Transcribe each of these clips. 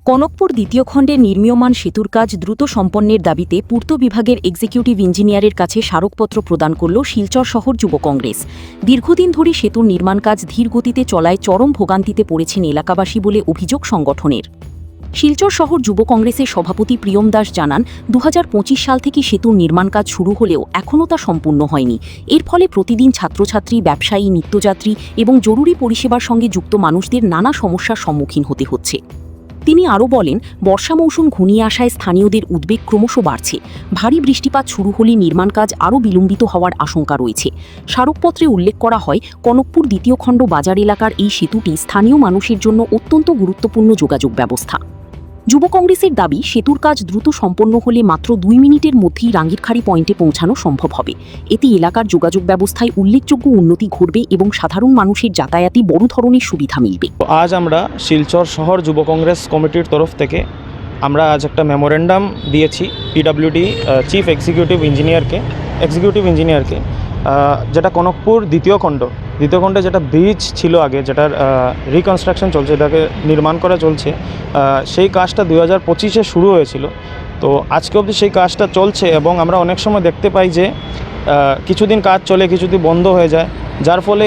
কনকপুর দ্বিতীয় খণ্ডের নির্মীয়মান সেতুর কাজ দ্রুত সম্পন্নের দাবিতে পূর্ত বিভাগের এক্সিকিউটিভ ইঞ্জিনিয়ারের কাছে স্মারকপত্র প্রদান করল শিলচর শহর যুব কংগ্রেস। দীর্ঘদিন ধরে সেতুর নির্মাণ কাজ ধীর গতিতে চলায় চরম ভোগান্তিতে পড়েছেন এলাকাবাসী বলে অভিযোগ সংগঠনের। শিলচর শহর যুব কংগ্রেসের সভাপতি প্রিয়ম দাস জানান, ২০২৫ সাল থেকে সেতুর নির্মাণ কাজ শুরু হলেও এখনও তা সম্পূর্ণ হয়নি। এর ফলে প্রতিদিন ছাত্রছাত্রী, ব্যবসায়ী, নিত্যযাত্রী এবং জরুরি পরিষেবার সঙ্গে যুক্ত মানুষদের নানা সমস্যার সম্মুখীন হতে হচ্ছে। তিনি আরও বলেন, বর্ষা মৌসুম ঘনিয়ে আসায় স্থানীয়দের উদ্বেগ ক্রমশ বাড়ছে। ভারী বৃষ্টিপাত শুরু হলে নির্মাণ কাজ আরও বিলম্বিত হওয়ার আশঙ্কা রয়েছে। স্মারকপত্রে উল্লেখ করা হয়, কনকপুর দ্বিতীয় খণ্ড বাজার এলাকার এই সেতুটি স্থানীয় মানুষের জন্য অত্যন্ত গুরুত্বপূর্ণ যোগাযোগ ব্যবস্থা। যুব কংগ্রেসের দাবি, সেতুর কাজ দ্রুত সম্পন্ন হলে মাত্র ২ মিনিটের মধ্যেই রাঙ্গিরখাড়ি পয়েন্টে পৌঁছানো সম্ভব হবে। এতে এলাকার যোগাযোগ ব্যবস্থায় উল্লেখযোগ্য উন্নতি ঘটবে এবং সাধারণ মানুষের যাতায়াতে বড় ধরনের সুবিধা মিলবে। আজ আমরা শিলচর শহর যুব কংগ্রেস কমিটির তরফ থেকে আমরা আজ একটা মেমোরেন্ডাম দিয়েছি পিডব্লিউডি চিফ এক্সিকিউটিভ ইঞ্জিনিয়ারকে, যেটা কনকপুর দ্বিতীয় খণ্ডে যেটা ব্রিজ ছিল আগে, যেটার রিকনস্ট্রাকশন চলছে, এটাকে নির্মাণ করা চলছে। সেই কাজটা 2025-এ শুরু হয়েছিল। তো আজকে অবধি সেই কাজটা চলছে এবং আমরা অনেক সময় দেখতে পাই যে কিছুদিন কাজ চলে, কিছুদিন বন্ধ হয়ে যায়, যার ফলে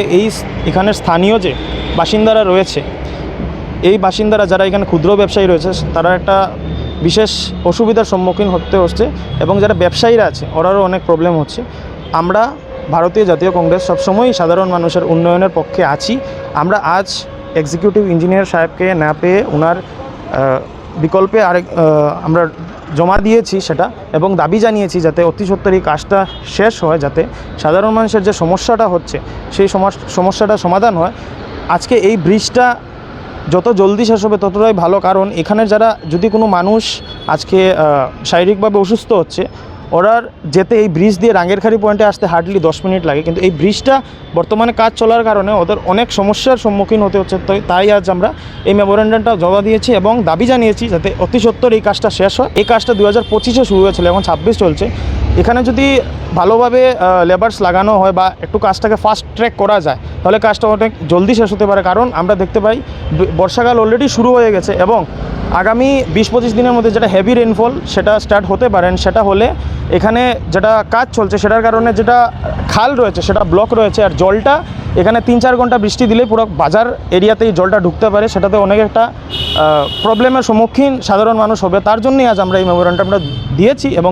এখানের স্থানীয় যে বাসিন্দারা রয়েছে, এই বাসিন্দারা যারা এখানে ক্ষুদ্র ব্যবসায়ী রয়েছে, তারা একটা বিশেষ অসুবিধার সম্মুখীন হতে হচ্ছে এবং যারা ব্যবসায়ীরা আছে ওরারও অনেক প্রবলেম হচ্ছে। আমরা ভারতীয় জাতীয় কংগ্রেস সবসময়ই সাধারণ মানুষের উন্নয়নের পক্ষে আছি। আমরা আজ এক্সিকিউটিভ ইঞ্জিনিয়ার সাহেবকে না পেয়ে ওনার বিকল্পে আমরা জমা দিয়েছি সেটা, এবং দাবি জানিয়েছি যাতে অতি সত্বর এই কাজটা শেষ হয়, যাতে সাধারণ মানুষের যে সমস্যাটা হচ্ছে সেই সমস্যাটা সমাধান হয়। আজকে এই ব্রিজটা যত জলদি শেষ হবে ততটাই ভালো, কারণ এখানের যারা যদি কোনো মানুষ আজকে শারীরিকভাবে অসুস্থ হচ্ছে, ওরার যেতে এই ব্রিজ দিয়ে রাঙ্গিরখাড়ি পয়েন্টে আসতে হার্ডলি 10 মিনিট লাগে, কিন্তু এই ব্রিজটা বর্তমানে কাজ চলার কারণে ওদের অনেক সমস্যার সম্মুখীন হতে হচ্ছে। তাই আজ আমরা এই মেমোরেন্ডামটা জমা দিয়েছি এবং দাবি জানিয়েছি যাতে অতি সত্বর এই কাজটা শেষ হয়। এই কাজটা 2025-এ শুরু হয়েছিল, এখন 26 চলছে। এখানে যদি ভালোভাবে লেবার্স লাগানো হয় বা একটু কাজটাকে ফাস্ট ট্র্যাক করা যায়, তাহলে কাজটা অনেক জলদি শেষ হতে পারে। কারণ আমরা দেখতে পাই বর্ষাকাল অলরেডি শুরু হয়ে গেছে এবং আগামী 20-25 দিনের মধ্যে যেটা হেভি রেনফল সেটা স্টার্ট হতে পারেন। সেটা হলে এখানে যেটা কাজ চলছে সেটার কারণে যেটা খাল রয়েছে সেটা ব্লক রয়েছে, আর জলটা এখানে 3-4 ঘন্টা বৃষ্টি দিলেই পুরো বাজার এরিয়াতেই জলটা ঢুকতে পারে। সেটাতে অনেক একটা প্রবলেমের সম্মুখীন সাধারণ মানুষ হবে। তার জন্যই আজ আমরা এই মেমোরেন্ডামটা দিয়েছি এবং